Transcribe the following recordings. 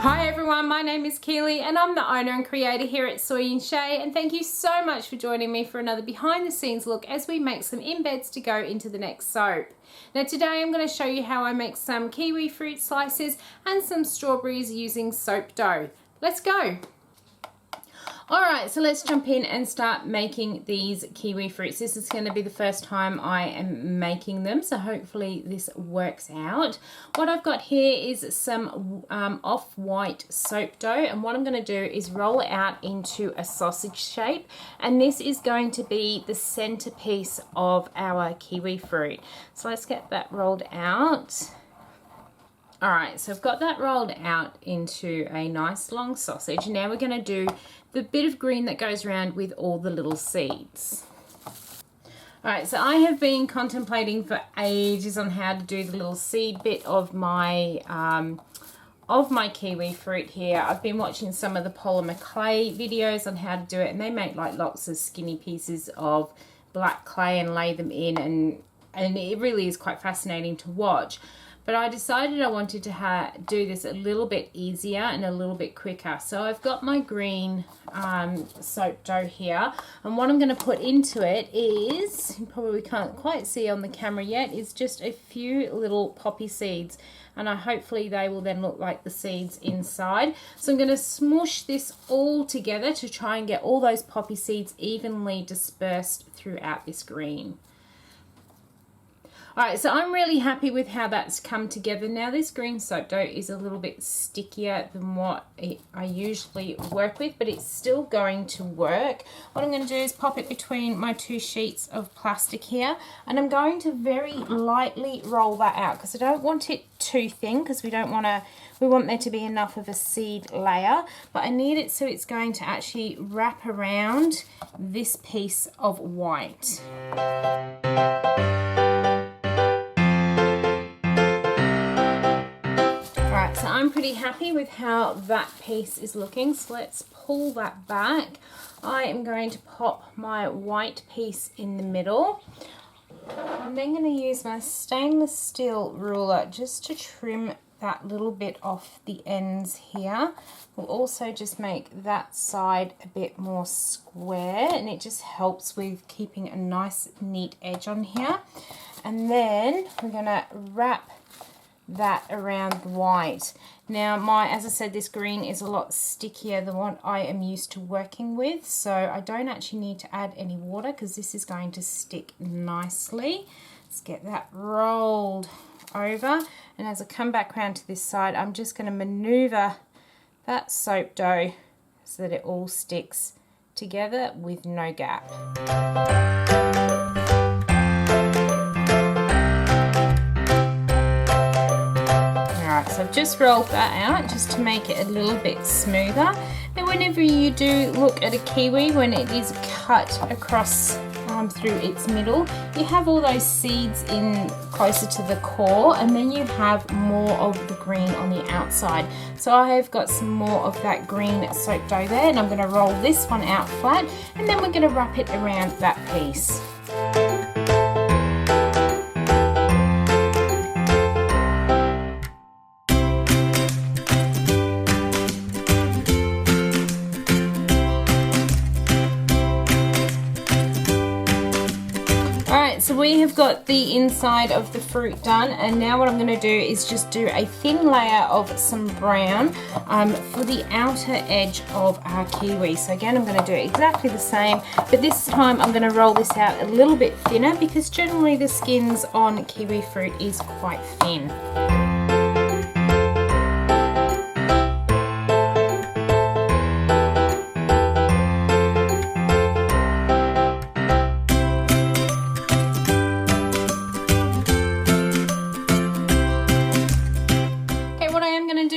Hi everyone, my name is Keely and I'm the owner and creator here at Soy and Shea, and thank you so much for joining me for another behind the scenes look as we make some embeds to go into the next soap. Now today I'm going to show you how I make some kiwi fruit slices and some strawberries using soap dough. Let's go! Alright, so let's jump in and start making these kiwi fruits. This is going to be the first time I am making them, so hopefully this works out. What I've got here is some off-white soap dough, and what I'm going to do is roll it out into a sausage shape, and this is going to be the centerpiece of our kiwi fruit. So let's get that rolled out. Alright, so I've got that rolled out into a nice long sausage. Now we're going to do the bit of green that goes around with all the little seeds. Alright, so I have been contemplating for ages on how to do the little seed bit of my kiwi fruit here. I've been watching some of the polymer clay videos on how to do it, and they make like lots of skinny pieces of black clay and lay them in, and it really is quite fascinating to watch. But I decided I wanted to do this a little bit easier and a little bit quicker. So I've got my green soap dough here, and what I'm going to put into it is, you probably can't quite see on the camera yet, is just a few little poppy seeds, and hopefully they will then look like the seeds inside. So I'm going to smoosh this all together to try and get all those poppy seeds evenly dispersed throughout this green. Alright, so I'm really happy with how that's come together. Now this green soap dough is a little bit stickier than what I usually work with, but it's still going to work. What I'm going to do is pop it between my two sheets of plastic here, and I'm going to very lightly roll that out because I don't want it too thin, because we want there to be enough of a seed layer, but I need it so it's going to actually wrap around this piece of white. So I'm pretty happy with how that piece is looking, so let's pull that back. I am going to pop my white piece in the middle. I'm then going to use my stainless steel ruler just to trim that little bit off the ends here. We'll also just make that side a bit more square, and it just helps with keeping a nice neat edge on here. And then we're going to wrap that around the white. Now as I said, this green is a lot stickier than what I am used to working with, so I don't actually need to add any water because this is going to stick nicely. Let's get that rolled over, and as I come back around to this side, I'm just going to maneuver that soap dough so that it all sticks together with no gap. So I've just rolled that out just to make it a little bit smoother. Now whenever you do look at a kiwi, when it is cut across through its middle, you have all those seeds in closer to the core, and then you have more of the green on the outside. So I have got some more of that green soap dough there, and I'm going to roll this one out flat, and then we're going to wrap it around that piece. So we have got the inside of the fruit done, and now what I'm going to do is just do a thin layer of some brown for the outer edge of our kiwi. So again, I'm going to do exactly the same, but this time I'm going to roll this out a little bit thinner because generally the skins on kiwi fruit is quite thin.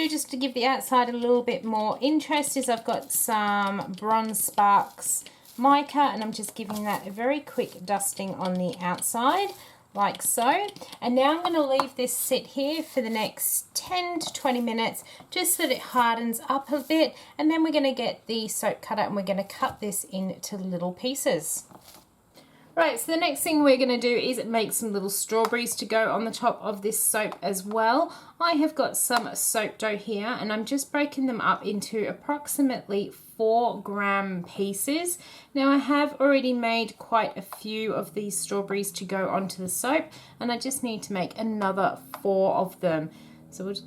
Just to give the outside a little bit more interest is I've got some Bronze Sparks mica, and I'm just giving that a very quick dusting on the outside like so. And now I'm going to leave this sit here for the next 10 to 20 minutes just so that it hardens up a bit, and then we're going to get the soap cutter and we're going to cut this into little pieces. Right, so the next thing we're going to do is make some little strawberries to go on the top of this soap as well. I have got some soap dough here and I'm just breaking them up into approximately 4-gram pieces. Now I have already made quite a few of these strawberries to go onto the soap and I just need to make another 4 of them. So we'll just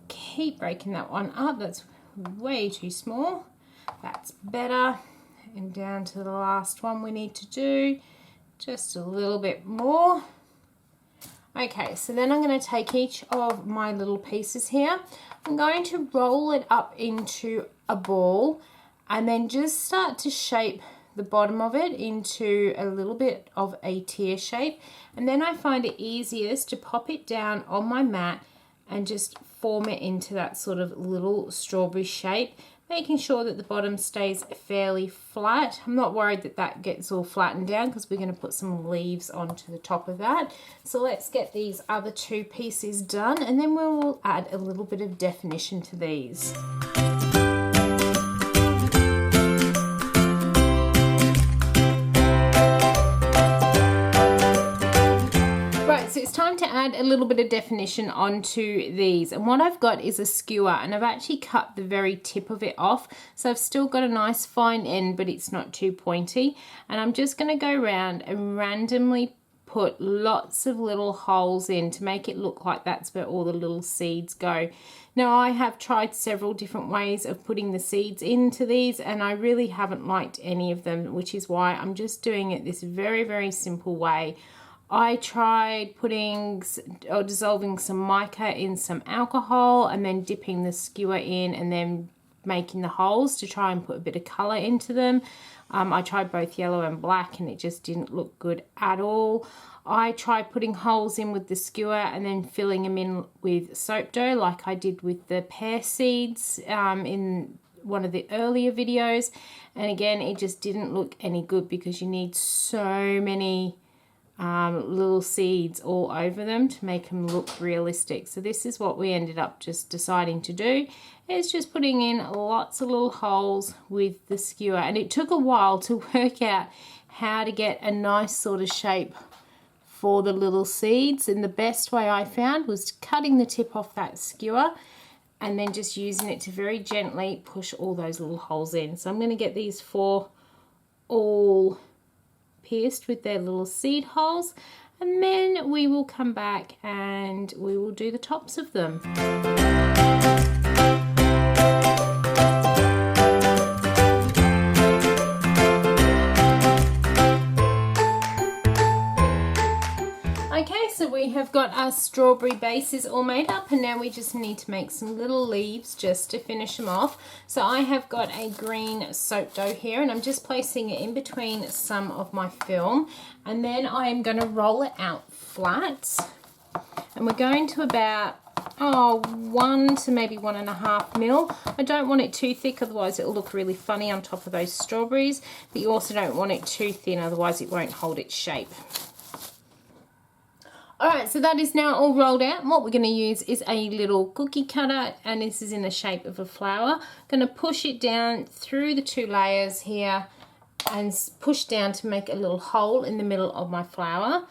keep breaking that one up. That's way too small. That's better. And down to the last one we need to do. Just a little bit more. Okay, so then I'm going to take each of my little pieces here. I'm going to roll it up into a ball and then just start to shape the bottom of it into a little bit of a tear shape. And then I find it easiest to pop it down on my mat and just form it into that sort of little strawberry shape, making sure that the bottom stays fairly flat. I'm not worried that that gets all flattened down because we're going to put some leaves onto the top of that. So let's get these other 2 pieces done and then we'll add a little bit of definition to these. So it's time to add a little bit of definition onto these, and what I've got is a skewer and I've actually cut the very tip of it off, so I've still got a nice fine end but it's not too pointy, and I'm just going to go around and randomly put lots of little holes in to make it look like that's where all the little seeds go. Now I have tried several different ways of putting the seeds into these and I really haven't liked any of them, which is why I'm just doing it this very simple way. I tried putting or dissolving some mica in some alcohol and then dipping the skewer in and then making the holes to try and put a bit of colour into them. I tried both yellow and black and it just didn't look good at all. I tried putting holes in with the skewer and then filling them in with soap dough like I did with the pear seeds in one of the earlier videos, and again it just didn't look any good because you need so many little seeds all over them to make them look realistic. So this is what we ended up just deciding to do, is just putting in lots of little holes with the skewer, and it took a while to work out how to get a nice sort of shape for the little seeds, and the best way I found was cutting the tip off that skewer and then just using it to very gently push all those little holes in. So I'm going to get these 4 all pierced with their little seed holes, and then we will come back and we will do the tops of them. Okay, so we have got our strawberry bases all made up, and now we just need to make some little leaves just to finish them off. So I have got a green soap dough here and I'm just placing it in between some of my film, and then I'm going to roll it out flat, and we're going to about 1 to maybe 1.5 mil. I don't want it too thick, otherwise it will look really funny on top of those strawberries, but you also don't want it too thin, otherwise it won't hold its shape. Alright, so that is now all rolled out, and what we're going to use is a little cookie cutter, and this is in the shape of a flower. I'm going to push it down through the 2 layers here and push down to make a little hole in the middle of my flower.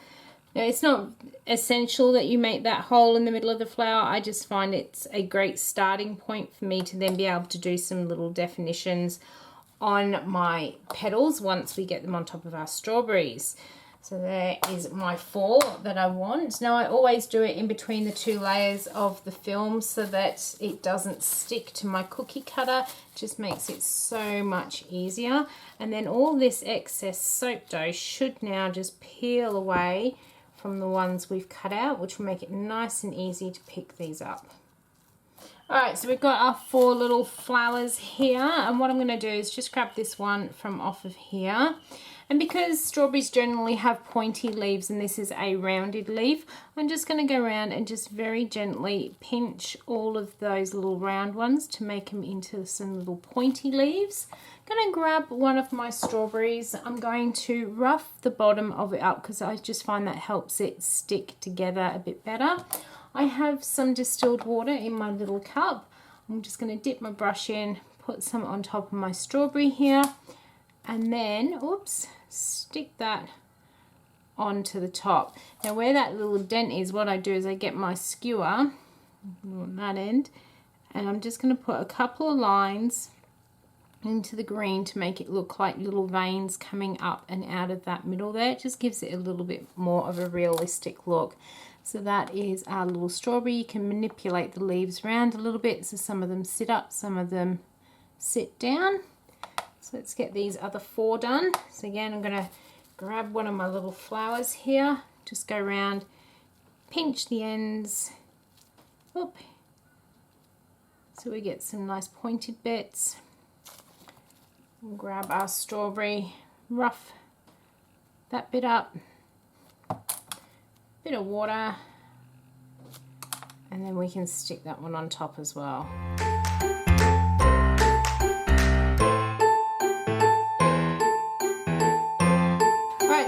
Now it's not essential that you make that hole in the middle of the flower, I just find it's a great starting point for me to then be able to do some little definitions on my petals once we get them on top of our strawberries. So there is my 4 that I want. Now I always do it in between the 2 layers of the film so that it doesn't stick to my cookie cutter. It just makes it so much easier. And then all this excess soap dough should now just peel away from the ones we've cut out, which will make it nice and easy to pick these up. Alright, so we've got our 4 little flowers here, and what I'm going to do is just grab this one from off of here. And because strawberries generally have pointy leaves and this is a rounded leaf, I'm just going to go around and just very gently pinch all of those little round ones to make them into some little pointy leaves. I'm going to grab one of my strawberries. I'm going to rough the bottom of it up because I just find that helps it stick together a bit better. I have some distilled water in my little cup. I'm just going to dip my brush in, put some on top of my strawberry here, and then, oops, stick that onto the top. Now where that little dent is, what I do is I get my skewer on that end, and I'm just going to put a couple of lines into the green to make it look like little veins coming up and out of that middle there. It just gives it a little bit more of a realistic look. So that is our little strawberry. You can manipulate the leaves around a little bit, so some of them sit up, some of them sit down. So let's get these other 4 done. So again, I'm going to grab one of my little flowers here, just go around, pinch the ends, whoop, so we get some nice pointed bits. We'll grab our strawberry, rough that bit up, bit of water, and then we can stick that one on top as well.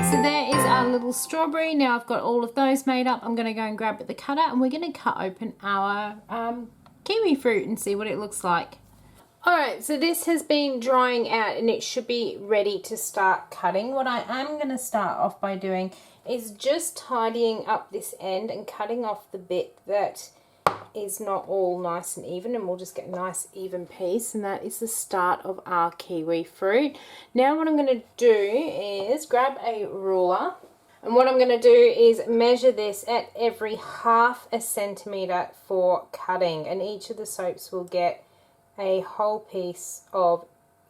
So there is our little strawberry. Now I've got all of those made up. I'm going to go and grab the cutter, and we're going to cut open our kiwi fruit and see what it looks like. Alright, so this has been drying out and it should be ready to start cutting. What I am going to start off by doing is just tidying up this end and cutting off the bit that is not all nice and even, and we'll just get a nice even piece, and that is the start of our kiwi fruit. Now what I'm going to do is grab a ruler, and what I'm going to do is measure this at every ½ centimetre for cutting, and each of the soaps will get a whole piece of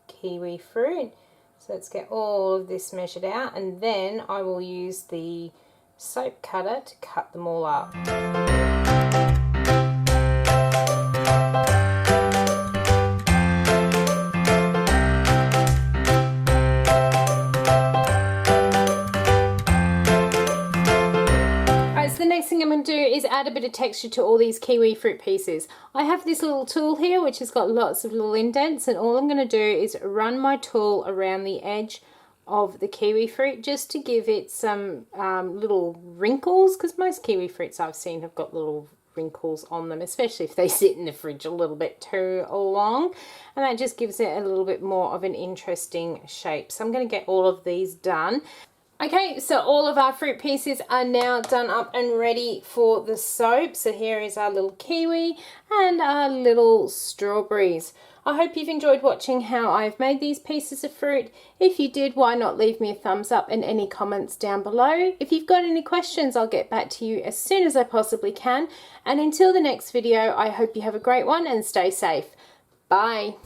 kiwi fruit. So let's get all of this measured out, and then I will use the soap cutter to cut them all up. The next thing I'm going to do is add a bit of texture to all these kiwi fruit pieces. I have this little tool here which has got lots of little indents, and all I'm going to do is run my tool around the edge of the kiwi fruit just to give it some little wrinkles, because most kiwi fruits I've seen have got little wrinkles on them, especially if they sit in the fridge a little bit too long, and that just gives it a little bit more of an interesting shape. So I'm going to get all of these done. Okay, so all of our fruit pieces are now done up and ready for the soap. So here is our little kiwi and our little strawberries. I hope you've enjoyed watching how I've made these pieces of fruit. If you did, why not leave me a thumbs up and any comments down below. If you've got any questions, I'll get back to you as soon as I possibly can. And until the next video, I hope you have a great one and stay safe. Bye.